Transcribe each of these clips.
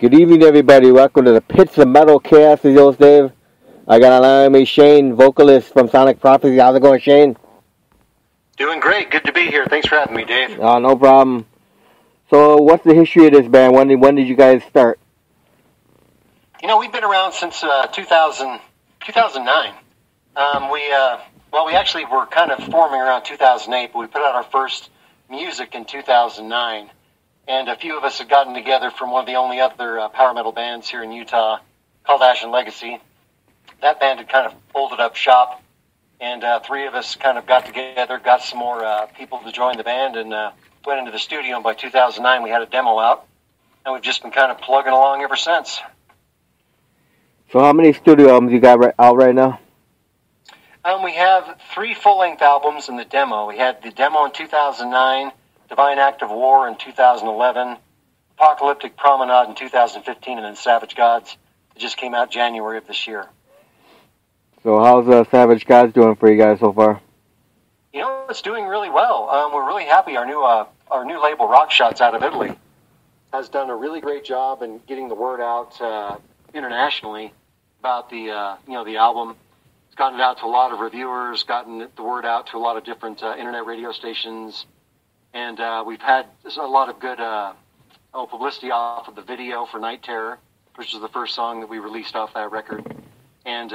Good evening, everybody. Welcome to the Pits of Metal Chaos Studios, Dave. I got along with me Shane, vocalist from Sonic Prophecy. How's it going, Shane? Doing great. Good to be here. Thanks for having me, Dave. No problem. So, what's the history of this band? When did you guys start? You know, we've been around since 2009. We actually were kind of forming around 2008, but we put out our first music in 2009. And a few of us had gotten together from one of the only other power metal bands here in Utah called Ashen Legacy. That band had kind of folded up shop, and three of us kind of got together, got some more people to join the band, and went into the studio. And by 2009, we had a demo out, and we've just been kind of plugging along ever since. So how many studio albums you got out right now? We have 3 full-length albums in the demo. We had the demo in 2009, Divine Act of War in 2011, Apocalyptic Promenade in 2015, and then Savage Gods. It just came out January of this year. So how's Savage Gods doing for you guys so far? You know, it's doing really well. We're really happy. Our new label, Rock Shots, out of Italy, has done a really great job in getting the word out internationally about the album. It's gotten it out to a lot of reviewers, gotten the word out to a lot of different internet radio stations. And we've had a lot of good publicity off of the video for Night Terror, which was the first song that we released off that record. And,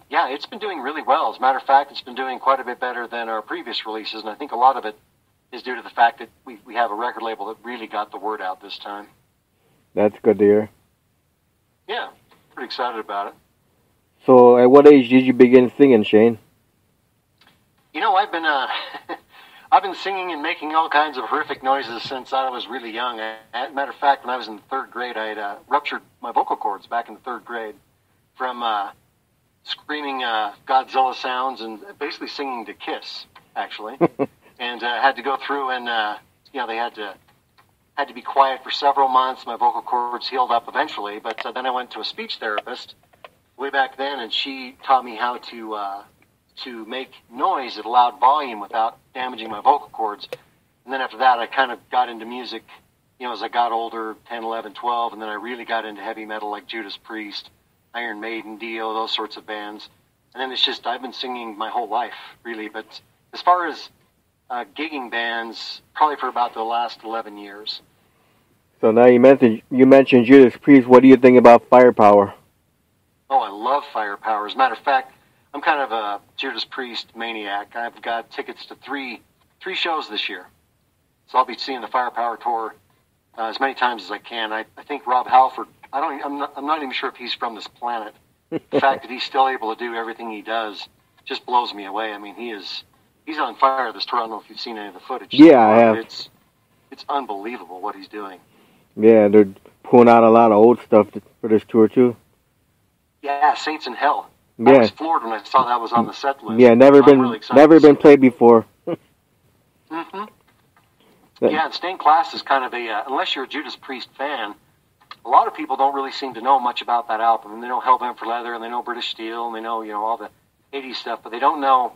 it's been doing really well. As a matter of fact, it's been doing quite a bit better than our previous releases, and I think a lot of it is due to the fact that we have a record label that really got the word out this time. That's good to hear. Yeah, pretty excited about it. So at what age did you begin singing, Shane? You know, I've been... I've been singing and making all kinds of horrific noises since I was really young. As a matter of fact, when I was in the 3rd grade, I had ruptured my vocal cords back in the 3rd grade from screaming Godzilla sounds and basically singing to Kiss, actually. And had to go through and, they had to be quiet for several months. My vocal cords healed up eventually, but then I went to a speech therapist way back then, and she taught me how to make noise at a loud volume without damaging my vocal cords. And then after that, I kind of got into music, as I got older, 10, 11, 12, and then I really got into heavy metal like Judas Priest, Iron Maiden, Dio, those sorts of bands. And then it's just, I've been singing my whole life, really. But as far as gigging bands, probably for about the last 11 years. So now you mentioned Judas Priest. What do you think about Firepower? Oh, I love Firepower. As a matter of fact, I'm kind of a Judas Priest maniac. I've got tickets to three shows this year. So I'll be seeing the Firepower tour as many times as I can. I think Rob Halford, I'm not even sure if he's from this planet. The fact that he's still able to do everything he does just blows me away. I mean, he's on fire this tour. I don't know if you've seen any of the footage. Yeah, I have. It's unbelievable what he's doing. Yeah, they're pulling out a lot of old stuff for this tour, too. Yeah, Saints in Hell. Yeah. I was floored when I saw that was on the set list. Yeah, never been played before. Mm-hmm. Yeah, and Stained Class is kind of unless you're a Judas Priest fan, a lot of people don't really seem to know much about that album. And they know Hellbent for Leather, and they know British Steel, and they know, all the 80s stuff, but they don't know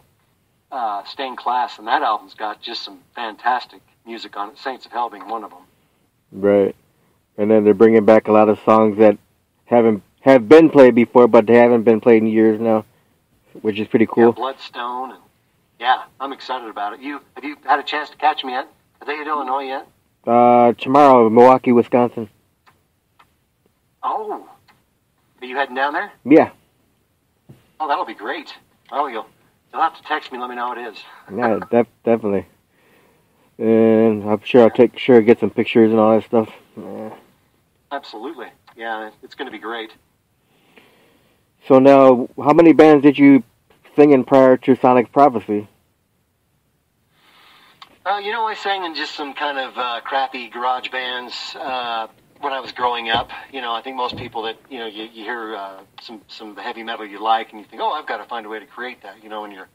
Stained Class, and that album's got just some fantastic music on it, Saints of Hell being one of them. Right. And then they're bringing back a lot of songs that have been played before, but they haven't been played in years now, which is pretty cool. Yeah, Bloodstone, and I'm excited about it. Have you had a chance to catch them yet? Are they in Illinois yet? Tomorrow, Milwaukee, Wisconsin. Oh, are you heading down there? Yeah. Oh, that'll be great. Oh, you'll have to text me. Let me know how it is. Yeah, definitely. And I'm sure I'll get some pictures and all that stuff. Yeah. Absolutely. Yeah, it's going to be great. So now, how many bands did you sing in prior to Sonic Prophecy? I sang in just some kind of crappy garage bands when I was growing up. I think most people that, you hear some of the heavy metal you like, and you think, I've got to find a way to create that, when you're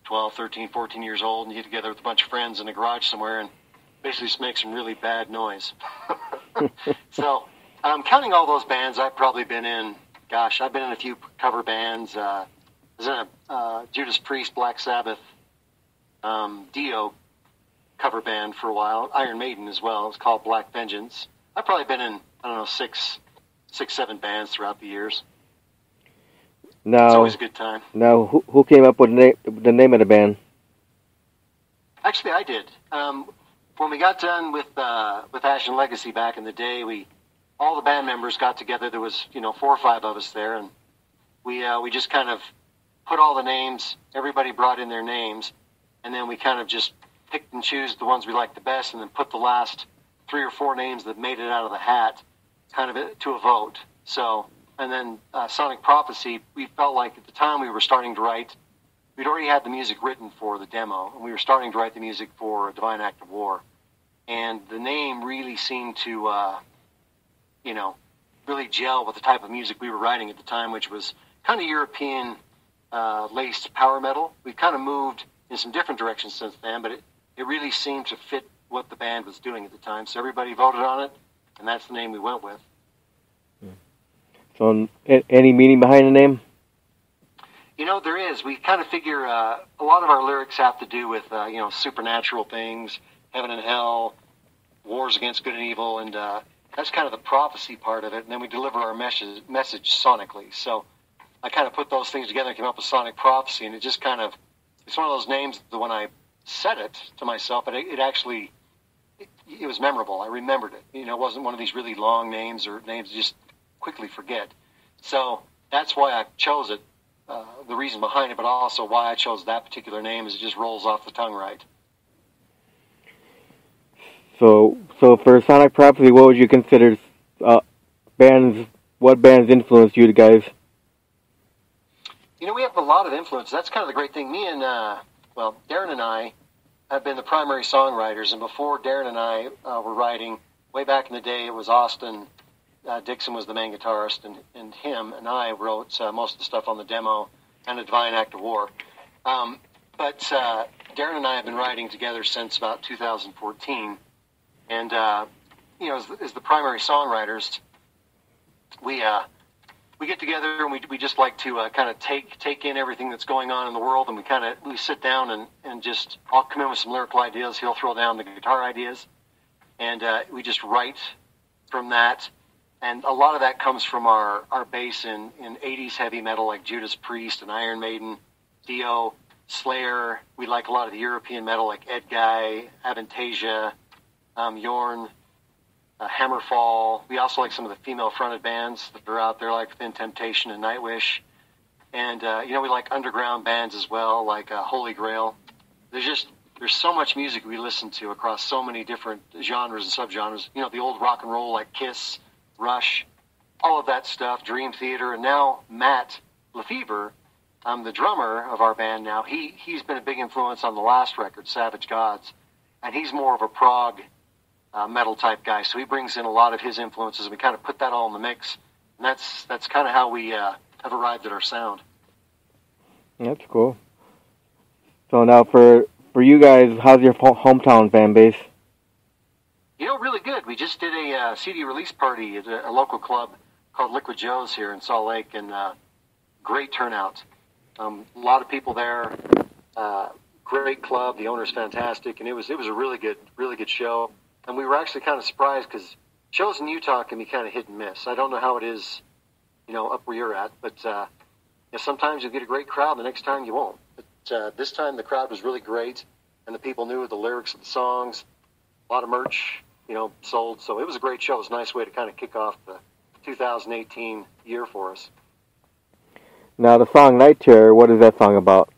12, 13, 14 years old, and you get together with a bunch of friends in a garage somewhere and basically just make some really bad noise. So, counting all those bands, I've probably been in a few cover bands. I was in a Judas Priest, Black Sabbath, Dio cover band for a while. Iron Maiden as well. It was called Black Vengeance. I've probably been in, 6 6, 7 bands throughout the years. Now, it's always a good time. Now, who came up with the name of the band? Actually, I did. When we got done with Ashen Legacy back in the day, all the band members got together. There was 4 or 5 of us there, and we just kind of put all the names. Everybody brought in their names, and then we kind of just picked and choose the ones we liked the best, and then put the last 3 or 4 names that made it out of the hat, kind of to a vote. So, and then Sonic Prophecy, we felt like at the time we were starting to write. We'd already had the music written for the demo, and we were starting to write the music for Divine Act of War. And the name really seemed to, really gel with the type of music we were writing at the time, which was kind of European-laced power metal. We've kind of moved in some different directions since then, but it really seemed to fit what the band was doing at the time. So everybody voted on it, and that's the name we went with. So, any meaning behind the name? There is. We kind of figure a lot of our lyrics have to do with, supernatural things, heaven and hell, wars against good and evil, and that's kind of the prophecy part of it. And then we deliver our message sonically. So I kind of put those things together and came up with Sonic Prophecy, and it just kind of, it's one of those names that when I said it to myself, it actually, it was memorable. I remembered it. It wasn't one of these really long names or names you just quickly forget. So that's why I chose it. The reason behind it, but also why I chose that particular name is it just rolls off the tongue right. So for Sonic Prophecy, what would you consider bands? What bands influenced you guys? We have a lot of influence. That's kind of the great thing. Me and Darren and I have been the primary songwriters, and before Darren and I were writing, way back in the day, it was Austin. Dixon was the main guitarist, and him and I wrote most of the stuff on the demo and the Divine Act of War. But Darren and I have been writing together since about 2014, and as the primary songwriters, we get together and we just like to kind of take in everything that's going on in the world, and we sit down and just, I'll come in with some lyrical ideas, he'll throw down the guitar ideas, and we just write from that. And a lot of that comes from our base in 80s heavy metal like Judas Priest and Iron Maiden, Dio, Slayer. We like a lot of the European metal like Edguy, Avantasia, Yorn, Hammerfall. We also like some of the female-fronted bands that are out there like Thin Temptation and Nightwish. And, we like underground bands as well, like Holy Grail. There's so much music we listen to across so many different genres and subgenres. The old rock and roll like Kiss, Rush, all of that stuff, Dream Theater, and now Matt Lefevre, the drummer of our band now, he's been a big influence on the last record, Savage Gods, and he's more of a prog metal type guy, so he brings in a lot of his influences, and we kind of put that all in the mix, and that's kind of how we have arrived at our sound. That's cool. So now for you guys, how's your hometown fan base? Really good. We just did a CD release party at a local club called Liquid Joe's here in Salt Lake, and great turnout. A lot of people there. Great club. The owner's fantastic, and it was a really good show. And we were actually kind of surprised because shows in Utah can be kind of hit and miss. I don't know how it is, up where you're at, but sometimes you'll get a great crowd, the next time you won't. But this time the crowd was really great, and the people knew the lyrics of the songs. A lot of merch, sold. So it was a great show. It was a nice way to kind of kick off the 2018 year for us. Now, the song Night Terror, what is that song about?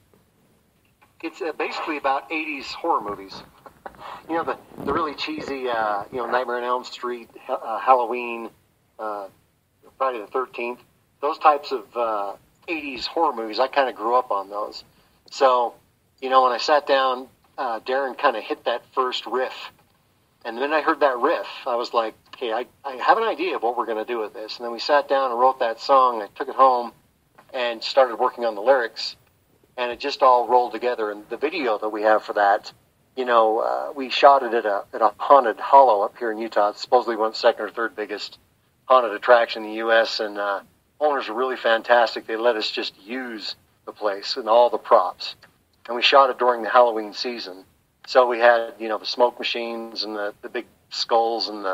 It's basically about 80s horror movies. The really cheesy, Nightmare on Elm Street, Halloween, Friday the 13th, those types of 80s horror movies. I kind of grew up on those. So, when I sat down, Darren kind of hit that first riff. And then I heard that riff. I was like, okay, I have an idea of what we're going to do with this. And then we sat down and wrote that song. I took it home and started working on the lyrics. And it just all rolled together. And the video that we have for that, we shot it at a haunted hollow up here in Utah. It's supposedly one of the second or third biggest haunted attraction in the U.S. And owners were really fantastic. They let us just use the place and all the props. And we shot it during the Halloween season. So we had, the smoke machines and the big skulls and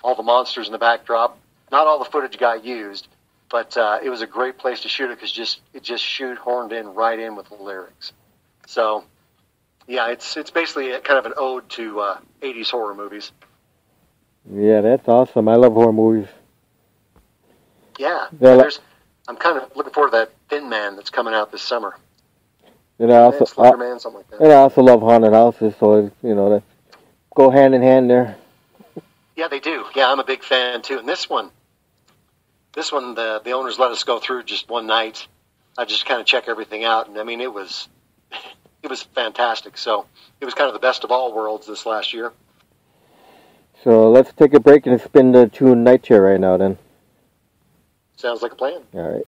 all the monsters in the backdrop. Not all the footage got used, but it was a great place to shoot it because it just shoehorned in right in with the lyrics. So, yeah, it's basically kind of an ode to 80s horror movies. Yeah, that's awesome. I love horror movies. Yeah, I'm kind of looking forward to that Thin Man that's coming out this summer. And I also, Slender Man, something like that. And I also love haunted houses, so they go hand in hand there. Yeah, they do. Yeah, I'm a big fan too. And this one, the owners let us go through just one night. I just kind of check everything out, and I mean, it was fantastic. So it was kind of the best of all worlds this last year. So let's take a break and spin the tune Night Chair right now, then. Sounds like a plan. All right.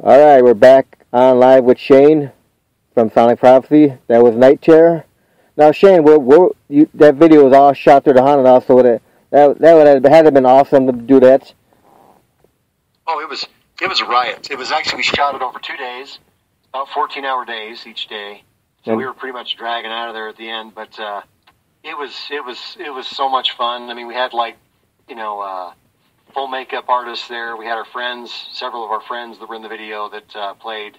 All right, we're back on live with Shane from Sonic Prophecy. That was Night Terror. Now, Shane, that video was all shot through the Haunted House, so that would have been awesome to do that. Oh, it was a riot. It was actually, we shot it over 2 days, about 14-hour days each day. So we were pretty much dragging out of there at the end, but it was so much fun. I mean, we had full makeup artists there. We had our friends, several of our friends that were in the video that played,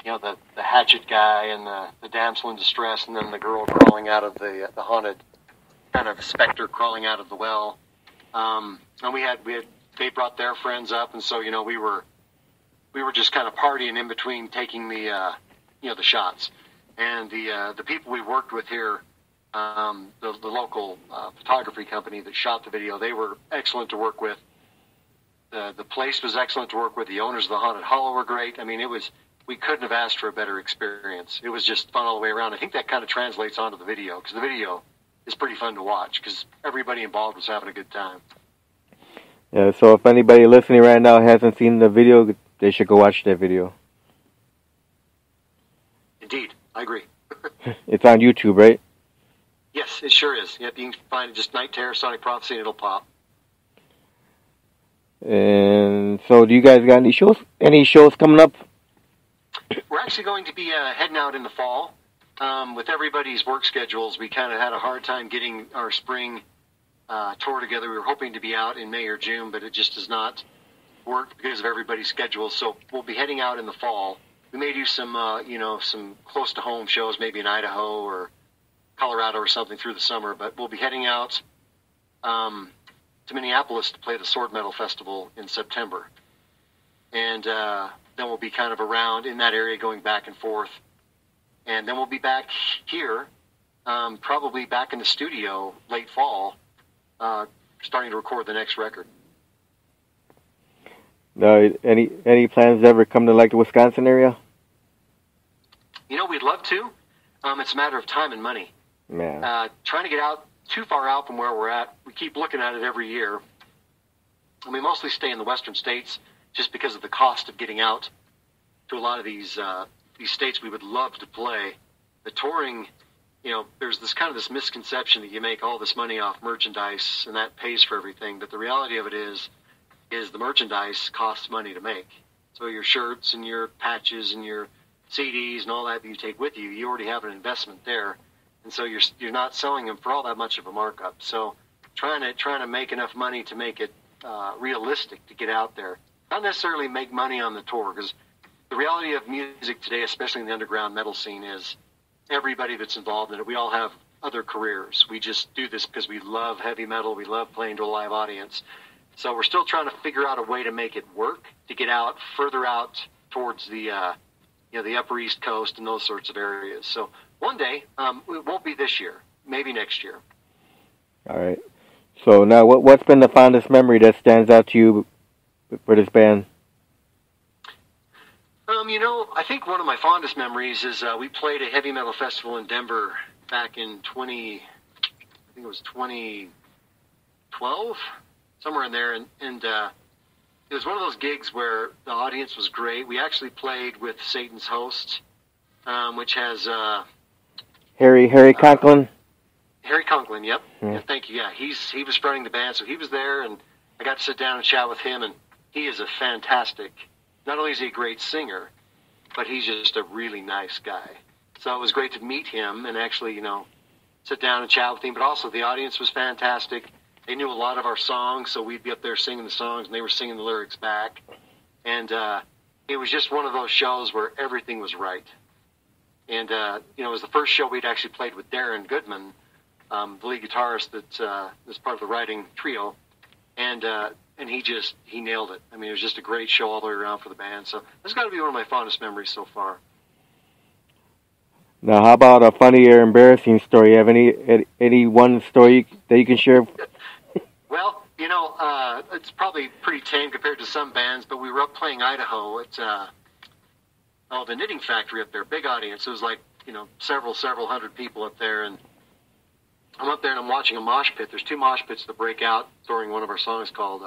the hatchet guy and the damsel in distress, and then the girl crawling out of the haunted kind of specter crawling out of the well. And they brought their friends up, and so we were just kind of partying in between taking the shots. And the people we worked with here, the local photography company that shot the video, they were excellent to work with. The place was excellent to work with. The owners of the Haunted Hollow were great. I mean, we couldn't have asked for a better experience. It was just fun all the way around. I think that kind of translates onto the video, because the video is pretty fun to watch, because everybody involved was having a good time. Yeah, so if anybody listening right now hasn't seen the video, they should go watch that video. Indeed, I agree. It's on YouTube, right? Yes, it sure is. Yep, you can find it, just Night Terror, Sonic Prophecy, and it'll pop. And so, do you guys got any shows? Any shows coming up? We're actually going to be heading out in the fall. With everybody's work schedules, we kind of had a hard time getting our spring tour together. We were hoping to be out in May or June, but it just does not work because of everybody's schedules. So we'll be heading out in the fall. We may do some close to home shows, maybe in Idaho or Colorado or something through the summer. But we'll be heading out to Minneapolis to play the Sword Metal Festival in September. And then we'll be kind of around in that area going back and forth. And then we'll be back here, probably back in the studio late fall, starting to record the next record. Any plans to ever come to the Wisconsin area? We'd love to. It's a matter of time and money. Yeah. Trying to get out too far out from where we're at. We keep looking at it every year. And we mostly stay in the western states just because of the cost of getting out to a lot of these states we would love to play. The touring, there's this misconception that you make all this money off merchandise and that pays for everything. But the reality of it is the merchandise costs money to make. So your shirts and your patches and your CDs and all that you take with you, you already have an investment there. And so you're not selling them for all that much of a markup. So trying to make enough money to make it realistic to get out there. Not necessarily make money on the tour, because the reality of music today, especially in the underground metal scene, is everybody that's involved in it, we all have other careers. We just do this because we love heavy metal. We love playing to a live audience. So we're still trying to figure out a way to make it work, to get out further out towards the upper East Coast and those sorts of areas. So one day, it won't be this year, maybe next year. All right. So now, what's been the fondest memory that stands out to you for this band? I think one of my fondest memories is we played a heavy metal festival in Denver back in 2012, somewhere in there, and it was one of those gigs where the audience was great. We actually played with Satan's Host, which has Harry Conklin. Harry Conklin, yep. Yeah, thank you. Yeah, he was running the band, so he was there, and I got to sit down and chat with him, and he is a fantastic. Not only is he a great singer, but he's just a really nice guy. So it was great to meet him and actually, sit down and chat with him. But also the audience was fantastic. They knew a lot of our songs, so we'd be up there singing the songs, and they were singing the lyrics back. And it was just one of those shows where everything was right. And, it was the first show we'd actually played with Darren Goodman, the lead guitarist that was part of the writing trio. And he nailed it. I mean, it was just a great show all the way around for the band. So that's got to be one of my fondest memories so far. Now, how about a funny or embarrassing story? You have any one story that you can share? Well, it's probably pretty tame compared to some bands, but we were up playing Idaho at the Knitting Factory up there, big audience. It was like, several hundred people up there, and I'm up there and I'm watching a mosh pit. There's two mosh pits that break out during one of our songs called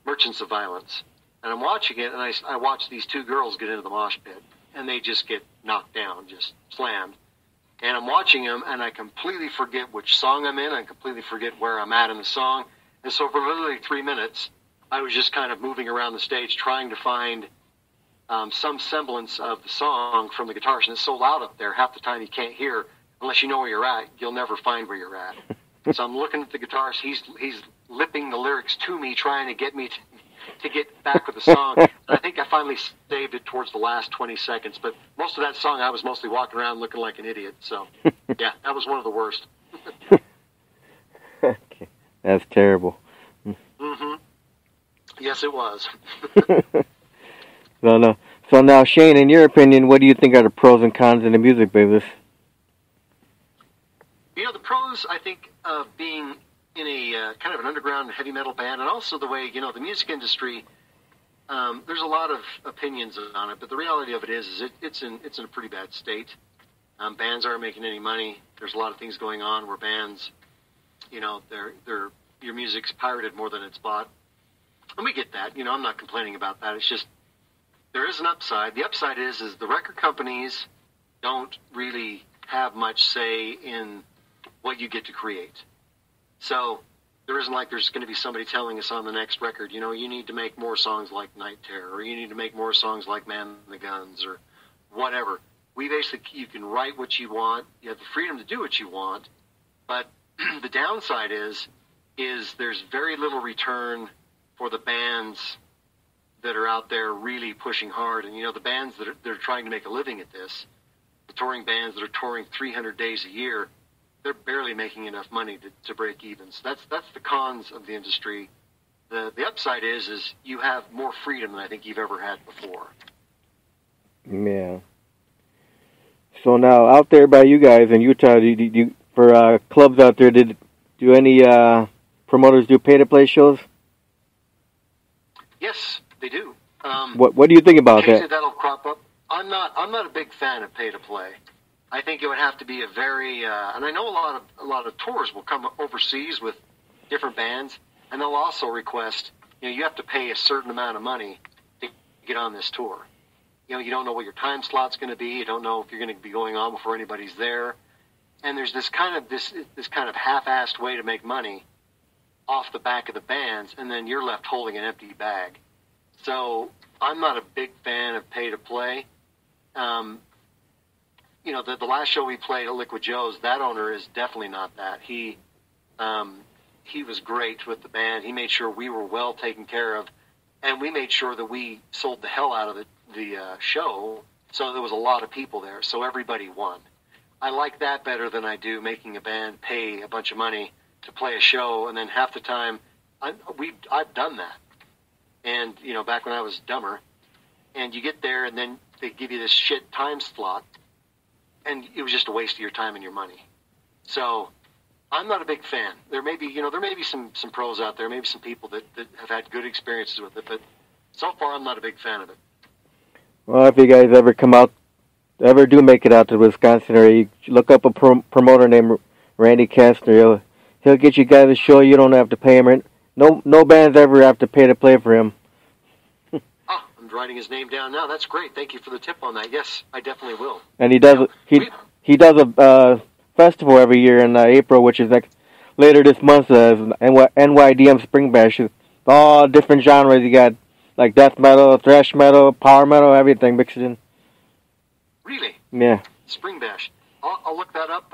Merchants of Violence. And I'm watching it, and I watch these two girls get into the mosh pit, and they just get knocked down, just slammed. And I'm watching them, and I completely forget which song I'm in. I completely forget where I'm at in the song. And so for literally 3 minutes, I was just kind of moving around the stage trying to find some semblance of the song from the guitarist. And it's so loud up there, half the time you can't hear. Unless you know where you're at, you'll never find where you're at. So I'm looking at the guitarist. He's lipping the lyrics to me, trying to get me to get back with the song. And I think I finally saved it towards the last 20 seconds. But most of that song, I was mostly walking around looking like an idiot. So, yeah, that was one of the worst. Okay. That's terrible. Mm-hmm. Yes, it was. So now, Shane, in your opinion, what do you think are the pros and cons in the music business? You know, the pros, I think, of being in a kind of an underground heavy metal band, and also the way, you know, the music industry, there's a lot of opinions on it, but the reality of it is it's in a pretty bad state. Bands aren't making any money. There's a lot of things going on where bands, you know, your music's pirated more than it's bought. And we get that. You know, I'm not complaining about that. It's just, there is an upside. The upside is the record companies don't really have much say in what you get to create. So there isn't like there's going to be somebody telling us on the next record, you know, you need to make more songs like Night Terror, or you need to make more songs like Man and the Guns, or whatever. We basically, you can write what you want. You have the freedom to do what you want. But the downside is there's very little return for the bands that are out there really pushing hard. And, you know, the bands that are trying to make a living at this, the touring bands that are touring 300 days a year, they're barely making enough money to break even. So that's the cons of the industry. The upside is you have more freedom than I think you've ever had before. Yeah. So now, out there by you guys in Utah, for clubs out there, do any promoters do pay-to-play shows? Yes, they do. What do you think about that? That'll crop up. I'm not a big fan of pay-to-play. I think it would have to be a very, and I know a lot of tours will come overseas with different bands, and they'll also request, you know, you have to pay a certain amount of money to get on this tour. You know, you don't know what your time slot's going to be. You don't know if you're going to be going on before anybody's there, and there's this kind of half-assed way to make money off the back of the bands, and then you're left holding an empty bag. So I'm not a big fan of pay-to-play. You know, the last show we played at Liquid Joe's, that owner is definitely not that. He was great with the band. He made sure we were well taken care of, and we made sure that we sold the hell out of the show, so there was a lot of people there, so everybody won. I like that better than I do making a band pay a bunch of money to play a show, and then half the time, I've done that. And, you know, back when I was dumber, and you get there, and then they give you this shit time slot, and it was just a waste of your time and your money. So I'm not a big fan. There may be some pros out there, maybe some people that have had good experiences with it, but so far I'm not a big fan of it. Well, if you guys ever do make it out to the Wisconsin area, you look up a promoter named Randy Kastner. He'll get you guys a show. You don't have to pay him. No bands ever have to pay to play for him. I'm writing his name down now. That's great. Thank you for the tip on that. Yes, I definitely will. And he does a festival every year in April, which is like later this month. NYDM Spring Bash. It's all different genres. You got like death metal, thrash metal, power metal, everything mixed in. Really? Yeah. Spring Bash. I'll look that up.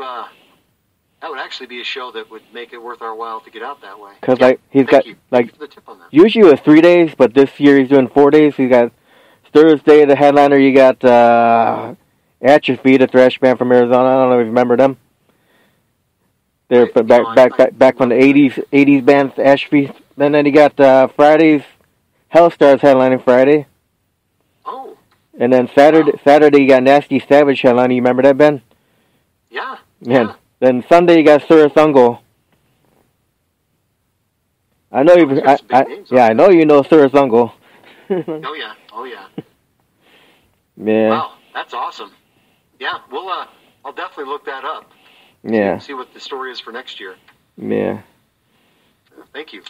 That would actually be a show that would make it worth our while to get out that way. Because Thank you for the tip on that. Usually it was 3 days, but this year he's doing 4 days. You got Thursday, the headliner. You got Atrophy, the thrash band from Arizona. I don't know if you remember them. They're back from the 80s band Atrophy. And then you got Fridays, Hellstars headlining Friday. Oh. And then Saturday you got Nasty Savage headlining. You remember that, Ben? Yeah. Yeah. Then Sunday you got Surus Ungle. I know you. I know you know Surus Ungle. Oh yeah. Yeah. Wow, that's awesome. Yeah, I'll definitely look that up. Yeah. See what the story is for next year. Yeah. Thank you.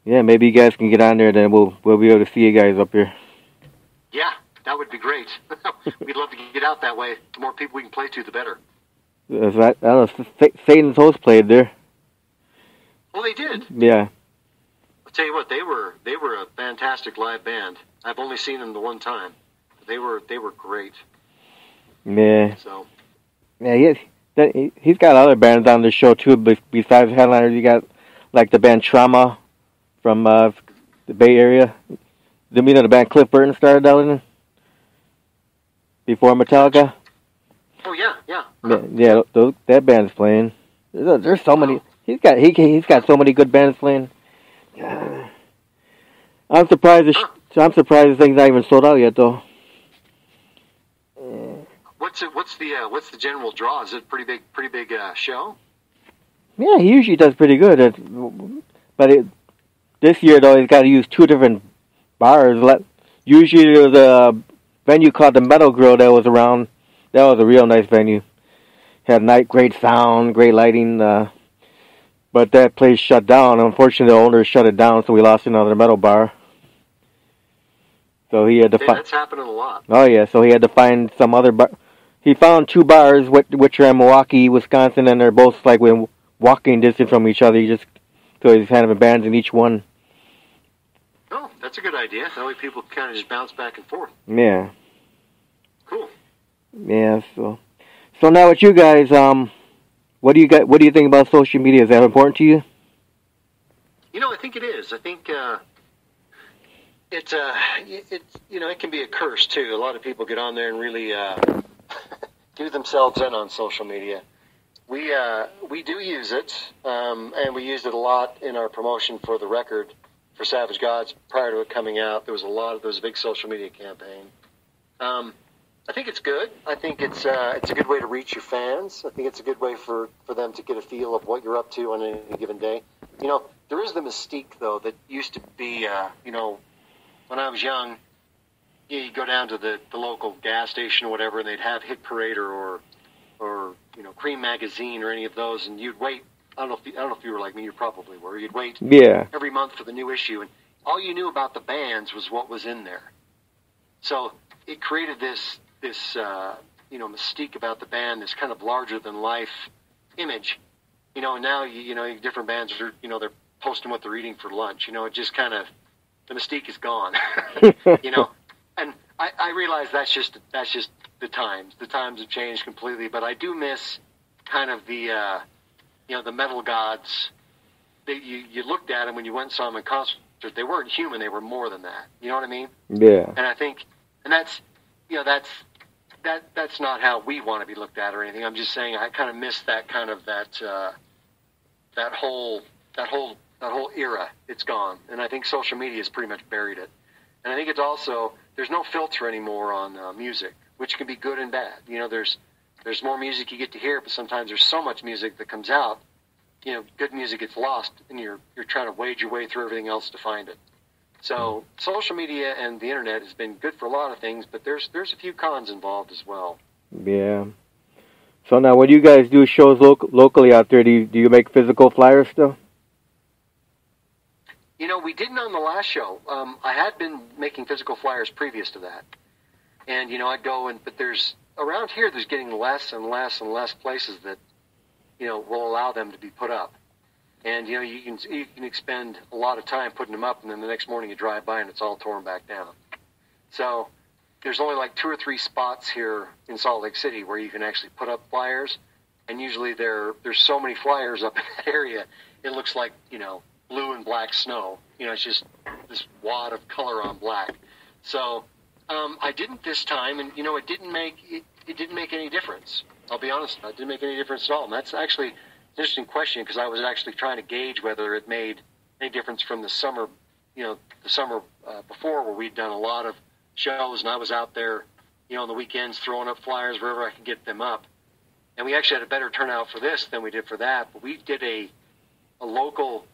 Yeah, maybe you guys can get on there, then we'll be able to see you guys up here. Yeah, that would be great. We'd love to get out that way. The more people we can play to, the better. I don't know, Satan's Host played there. Well, they did. Yeah. I'll tell you what, they were a fantastic live band. I've only seen them the one time. They were great. Yeah. So. Yeah, he's got other bands on the show too. Besides headliners, you got like the band Trauma from the Bay Area. You know the band Cliff Burton started out in before Metallica. Oh yeah. Yeah, that band's playing. There's so many. He's got so many good bands playing. I'm surprised. I'm surprised the thing's not even sold out yet, though. What's the general draw? Is it a pretty big show? Yeah, he usually does pretty good. This year though, he's got to use 2 different bars. Usually there was a venue called the Metal Grill that was around. That was a real nice venue. Had great sound, great lighting. But that place shut down. Unfortunately, the owner shut it down, so we lost another metal bar. So he had to find. That's happening a lot. Oh yeah, so he had to find some other bar. He found 2 bars, which are in Milwaukee, Wisconsin, and they're both like within walking distance from each other. So he's kind of abandoned each one. Oh, that's a good idea. That way people kind of just bounce back and forth. Yeah. Cool. Yeah. So now with you guys, what do you think about social media? Is that important to you? I think it is. I think it can be a curse too. A lot of people get on there and really do themselves in on social media. We do use it, and we used it a lot in our promotion for the record for Savage Gods prior to it coming out. There was a big social media campaign. I think it's good. I think it's a good way to reach your fans. I think it's a good way for them to get a feel of what you're up to on any given day. There is the mystique though that used to be, when I was young, you go down to the local gas station or whatever, and they'd have Hit Parade or Cream Magazine or any of those, and you'd wait. I don't know if you were like me. You probably were. You'd wait every month for the new issue, and all you knew about the bands was what was in there. So it created this mystique about the band, this kind of larger than life image. And now different bands are they're posting what they're eating for lunch. It just kind of the mystique is gone. And I realize that's just the times. The times have changed completely, but I do miss kind of the the metal gods that you looked at them when you went and saw them in concert. They weren't human; they were more than that. You know what I mean? Yeah. And I think, and that's that's not how we want to be looked at or anything. I'm just saying I kind of miss that kind of that whole era. It's gone, and I think social media has pretty much buried it. And I think it's also there's no filter anymore on music, which can be good and bad. There's more music you get to hear, but sometimes there's so much music that comes out. Good music gets lost, and you're trying to wade your way through everything else to find it. So social media and the internet has been good for a lot of things, but there's a few cons involved as well. Yeah. So now, when you guys do shows locally out there, do you make physical flyers still? We didn't on the last show. I had been making physical flyers previous to that, and I'd go but there's around here there's getting less and less and less places that will allow them to be put up. And you can expend a lot of time putting them up, and then the next morning you drive by and it's all torn back down. So there's only like 2 or 3 spots here in Salt Lake City where you can actually put up flyers, and usually there's so many flyers up in that area, it looks like blue and black snow. It's just this wad of color on black. So I didn't this time, and it didn't make any difference. I'll be honest, it didn't make any difference at all. And that's actually an interesting question, because I was actually trying to gauge whether it made any difference from the summer, before, where we'd done a lot of shows, and I was out there, on the weekends throwing up flyers wherever I could get them up. And we actually had a better turnout for this than we did for that. But we did a local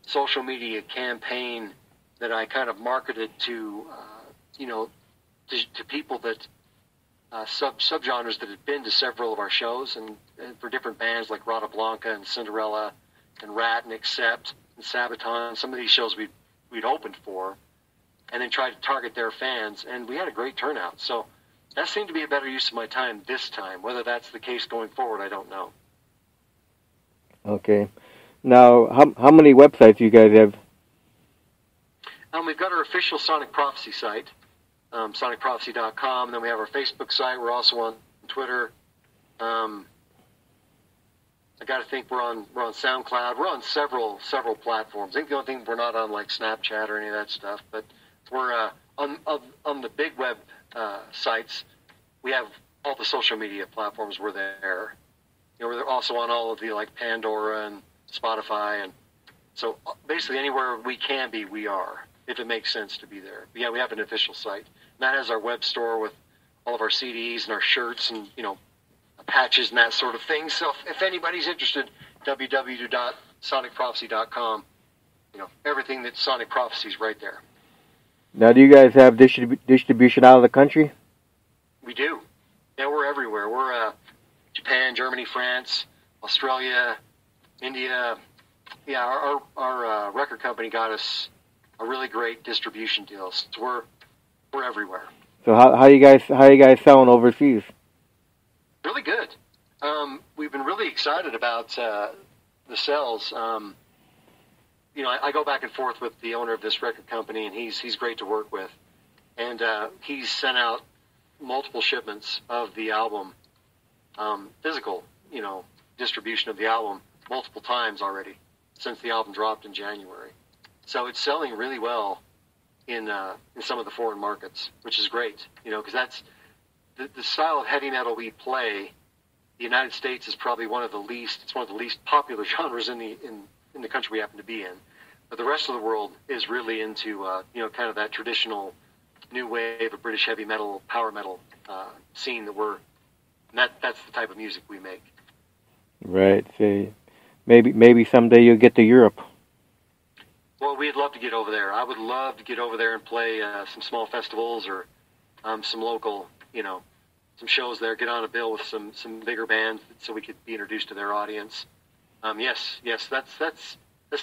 social media campaign that I kind of marketed to, to people that subgenres that had been to several of our shows, and for different bands like Rata Blanca and Cinderella and Rat and Accept and Sabaton. Some of these shows we'd opened for, and then tried to target their fans, and we had a great turnout. So that seemed to be a better use of my time this time. Whether that's the case going forward, I don't know. Okay. Now, how many websites do you guys have? We've got our official Sonic Prophecy site, sonicprophecy.com. Then we have our Facebook site. We're also on Twitter. I got to think we're on SoundCloud. We're on several platforms. I think the only thing we're not on like Snapchat or any of that stuff, but we're on the big web sites. We have all the social media platforms. We're there. We're also on all of the like Pandora and Spotify, and so basically anywhere we can be, we are. If it makes sense to be there. But yeah, we have an official site. And that has our web store with all of our CDs and our shirts and patches and that sort of thing. So if anybody's interested, www.sonicprophecy.com. Everything that's Sonic Prophecy is right there. Now, do you guys have distribution out of the country? We do. Yeah, we're everywhere. We're Japan, Germany, France, Australia, India. Yeah, our record company got us a really great distribution deal. So we're everywhere. So how you guys selling overseas? Really good. We've been really excited about the sales. I go back and forth with the owner of this record company, and he's great to work with. And he's sent out multiple shipments of the album, physical, distribution of the album multiple times already since the album dropped in January. So it's selling really well in some of the foreign markets, which is great, because that's the style of heavy metal we play. The United States is probably one of the least popular genres in the country we happen to be in. But the rest of the world is really into kind of that traditional new wave of British heavy metal, power metal scene that's the type of music we make. Right. So maybe someday you'll get to Europe. Well, we'd love to get over there. I would love to get over there and play some small festivals or some local, some shows there, get on a bill with some bigger bands so we could be introduced to their audience. Yes, that's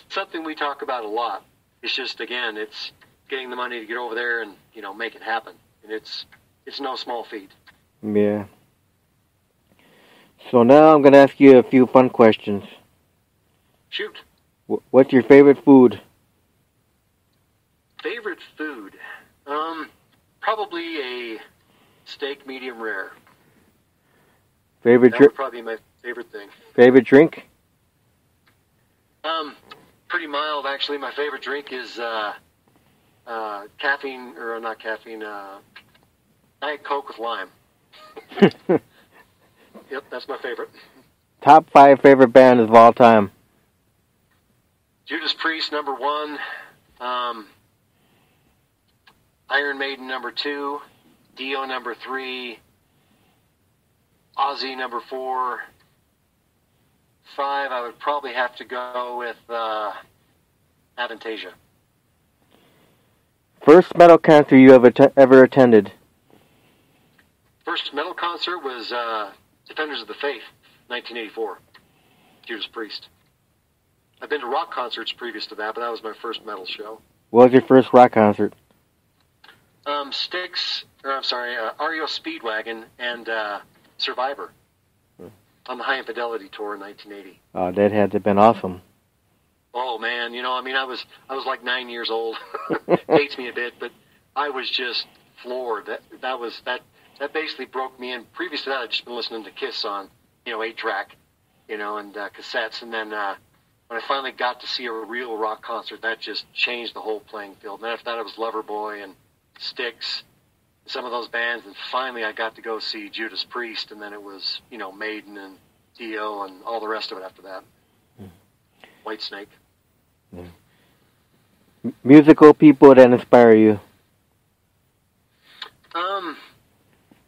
something we talk about a lot. It's just, again, it's getting the money to get over there and, make it happen. And it's no small feat. Yeah. So now I'm going to ask you a few fun questions. Shoot. What's your favorite food? Favorite food? Probably a steak medium rare. Favorite drink? That would probably be my favorite thing. Favorite drink? Pretty mild, actually. My favorite drink is caffeine, or not caffeine, Diet Coke with lime. Yep, that's my favorite. Top 5 favorite bands of all time? Judas Priest, number 1. Iron Maiden, number 2. Dio, number 3. Ozzy, number 4. 5, I would probably have to go with Avantasia. First metal concert you ever attended? First metal concert was Defenders of the Faith, 1984. Judas Priest. I've been to rock concerts previous to that, but that was my first metal show. What was your first rock concert? REO Speedwagon and Survivor on the High Infidelity tour in 1980. Oh, that had to have been awesome. Oh man, I was like 9 years old. Dates me a bit, but I was just floored. That basically broke me in. Previous to that, I'd just been listening to Kiss on 8-track, and cassettes, and then when I finally got to see a real rock concert, that just changed the whole playing field. And then after that, it was Loverboy and Styx, some of those bands, and finally I got to go see Judas Priest, and then it was Maiden and Dio and all the rest of it after that. Whitesnake. Yeah. Musical people that inspire you?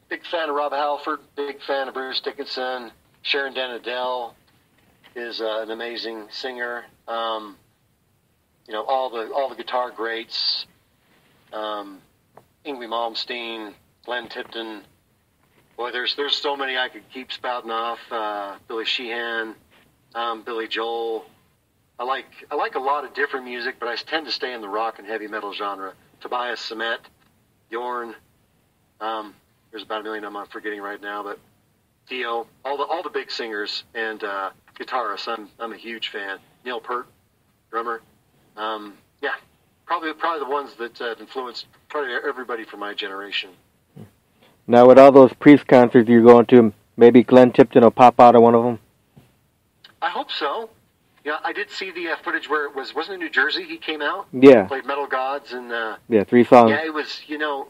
Big fan of Rob Halford, big fan of Bruce Dickinson. Sharon Den Adele is an amazing singer. All the guitar greats. Yngwie Malmsteen, Glenn Tipton. Boy, there's so many I could keep spouting off. Billy Sheehan, Billy Joel. I like a lot of different music, but I tend to stay in the rock and heavy metal genre. Tobias Sammet, Bjorn, there's about a million I'm not forgetting right now, but Dio, all the big singers and guitarists. I'm a huge fan. Neil Peart, drummer. Yeah, probably the ones that influenced probably everybody from my generation. Now, with all those Priest concerts you're going to, maybe Glenn Tipton will pop out of one of them? I hope so. Yeah, I did see the footage where wasn't it New Jersey he came out? Yeah. Played Metal Gods and... yeah, 3 songs. Yeah, it was, you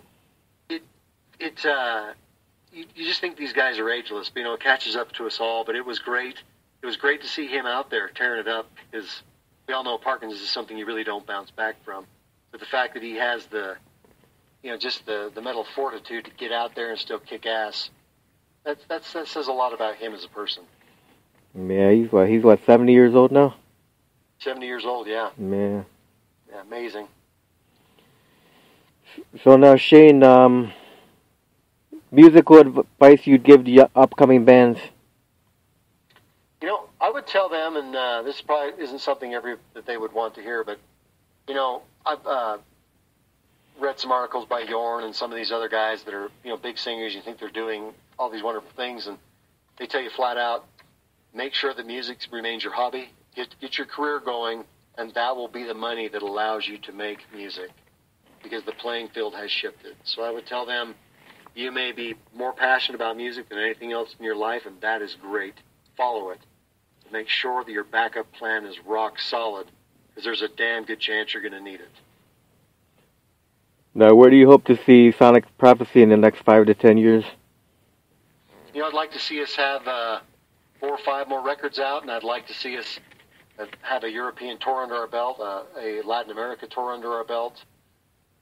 just think these guys are ageless. It catches up to us all, but it was great. It was great to see him out there tearing it up, because we all know Parkinson's is something you really don't bounce back from. But the fact that he has just the mental fortitude to get out there and still kick ass, that says a lot about him as a person. Yeah, he's what, 70 years old now? 70 years old, yeah. Yeah. Yeah, amazing. So now, Shane, musical advice you'd give to upcoming bands? I would tell them, and this probably isn't something that they would want to hear, but, I've read some articles by Bjorn and some of these other guys that are, big singers. You think they're doing all these wonderful things, and they tell you flat out, make sure that music remains your hobby. Get your career going, and that will be the money that allows you to make music, because the playing field has shifted. So I would tell them, you may be more passionate about music than anything else in your life, and that is great. Follow it. Make sure that your backup plan is rock solid, because there's a damn good chance you're going to need it. Now, where do you hope to see Sonic Prophecy in the next 5 to 10 years? I'd like to see us have 4 or 5 more records out, and I'd like to see us have a European tour under our belt, a Latin America tour under our belt,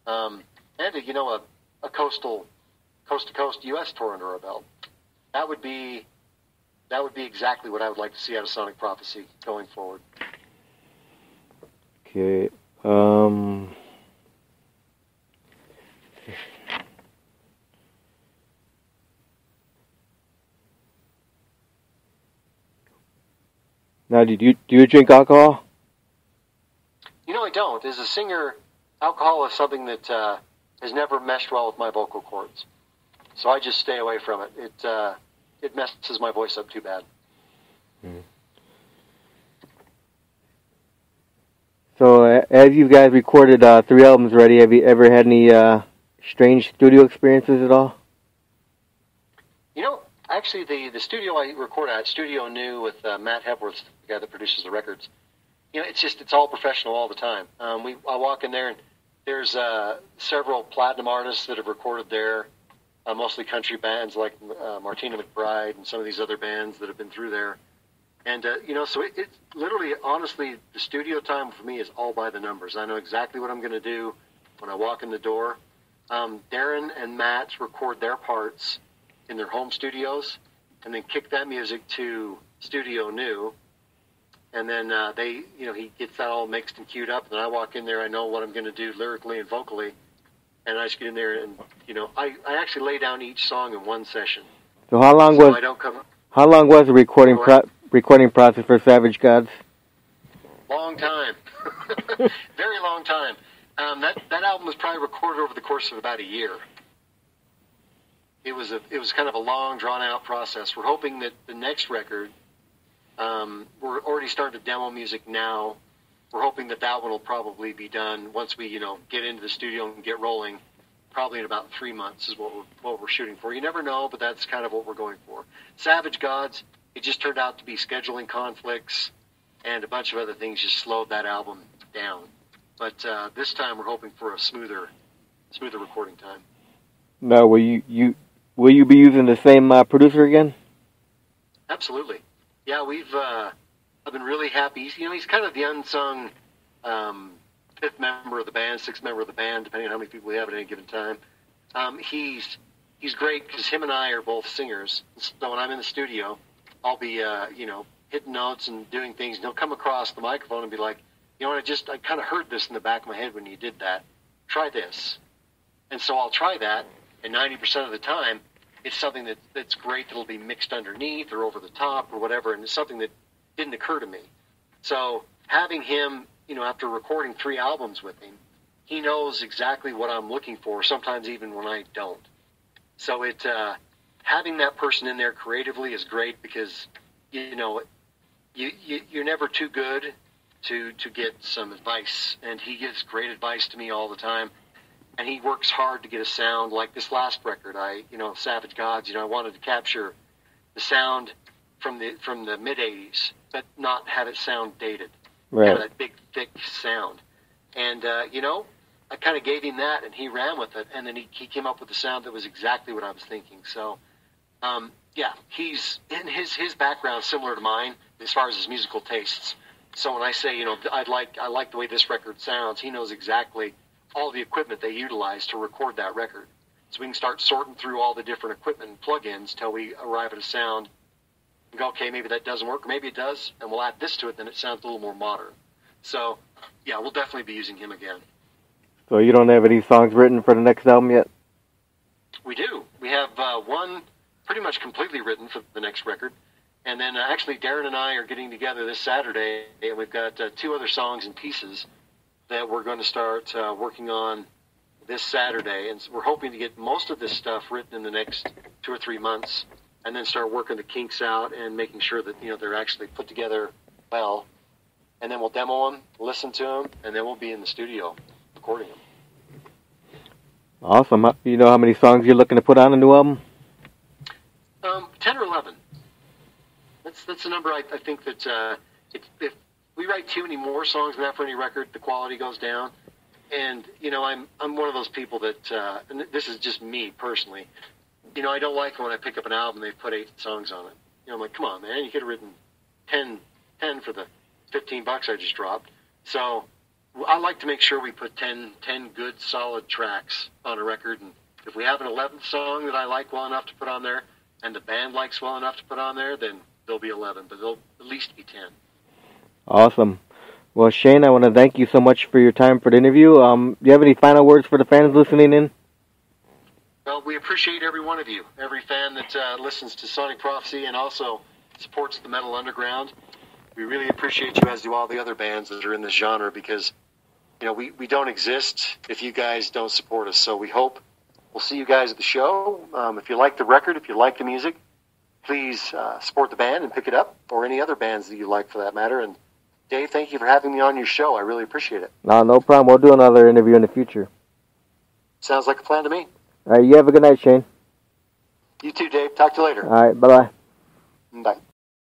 and a coast-to-coast U.S. tour under our belt. That would be exactly what I would like to see out of Sonic Prophecy going forward. Okay. Now, do you drink alcohol? I don't. As a singer, alcohol is something that has never meshed well with my vocal cords. So I just stay away from it. It messes my voice up too bad. So, as you guys recorded 3 albums already, have you ever had any strange studio experiences at all? Actually, the studio I recorded at, Studio New with Matt Hepworth, the guy that produces the records, it's all professional all the time. I walk in there, and there's several platinum artists that have recorded there, mostly country bands like Martina McBride and some of these other bands that have been through there. And, so it's literally, honestly, the studio time for me is all by the numbers. I know exactly what I'm going to do when I walk in the door. Darren and Matt record their parts in their home studios and then kick that music to Studio New. And then he gets that all mixed and queued up. And then I walk in there, I know what I'm going to do lyrically and vocally. And I just get in there and, I actually lay down each song in one session. So how long was the recording process for Savage Gods? Long time. Very long time. That album was probably recorded over the course of about a year. It was kind of a long, drawn-out process. We're hoping that the next record, we're already starting to demo music now. We're hoping that one will probably be done once we, get into the studio and get rolling. Probably in about 3 months is what we're shooting for. You never know, but that's kind of what we're going for. Savage Gods, it just turned out to be scheduling conflicts, and a bunch of other things just slowed that album down. But this time we're hoping for a smoother recording time. Now, will you be using the same producer again? Absolutely. Yeah, I've been really happy. He's kind of the unsung 5th member of the band, 6th member of the band, depending on how many people we have at any given time. He's great because him and I are both singers. So when I'm in the studio, I'll be hitting notes and doing things, and he'll come across the microphone and be like, I kind of heard this in the back of my head when you did that. Try this. And so I'll try that, and 90% of the time, it's something that's great that'll be mixed underneath or over the top or whatever, and it's something that didn't occur to me. So having him, after recording 3 albums with him, he knows exactly what I'm looking for, sometimes even when I don't. So having that person in there creatively is great because, you're never too good to get some advice, and he gives great advice to me all the time, and he works hard to get a sound like this last record. Savage Gods, I wanted to capture the sound from the mid-'80s, but not have it sound dated. Right. Have that big, thick sound. And, I kind of gave him that, and he ran with it, and then he came up with a sound that was exactly what I was thinking. So, he's in his background similar to mine as far as his musical tastes. So when I say, I like the way this record sounds, he knows exactly all the equipment they utilize to record that record. So we can start sorting through all the different equipment and plugins till we arrive at a sound and go, okay, maybe that doesn't work, or maybe it does, and we'll add this to it, then it sounds a little more modern. So, we'll definitely be using him again. So you don't have any songs written for the next album yet? We do. We have one pretty much completely written for the next record. And then actually Darren and I are getting together this Saturday, and we've got 2 other songs and pieces that we're going to start working on this Saturday. And we're hoping to get most of this stuff written in the next 2 or 3 months, and then start working the kinks out and making sure that, they're actually put together well. And then we'll demo them, listen to them, and then we'll be in the studio recording them. Awesome. You know how many songs you're looking to put on a new album? 10 or 11. That's the number I think that if we write too many more songs than that for any record, the quality goes down. And, I'm one of those people that, and this is just me personally, I don't like when I pick up an album and they put 8 songs on it. I'm like, come on, man, you could have written 10 for the $15 I just dropped. So I like to make sure we put 10 good, solid tracks on a record. And if we have an 11th song that I like well enough to put on there, and the band likes well enough to put on there, then there'll be 11, but there'll at least be 10. Awesome. Well, Shane, I want to thank you so much for your time for the interview. Do you have any final words for the fans listening in? Well, we appreciate every one of you, every fan that listens to Sonic Prophecy and also supports the Metal Underground. We really appreciate you, as do all the other bands that are in this genre, because, we don't exist if you guys don't support us. So we hope we'll see you guys at the show. If you like the record, if you like the music, please support the band and pick it up, or any other bands that you like for that matter. And Dave, thank you for having me on your show. I really appreciate it. No problem. We'll do another interview in the future. Sounds like a plan to me. All right, you have a good night, Shane. You too, Dave. Talk to you later. All right, bye-bye. Bye.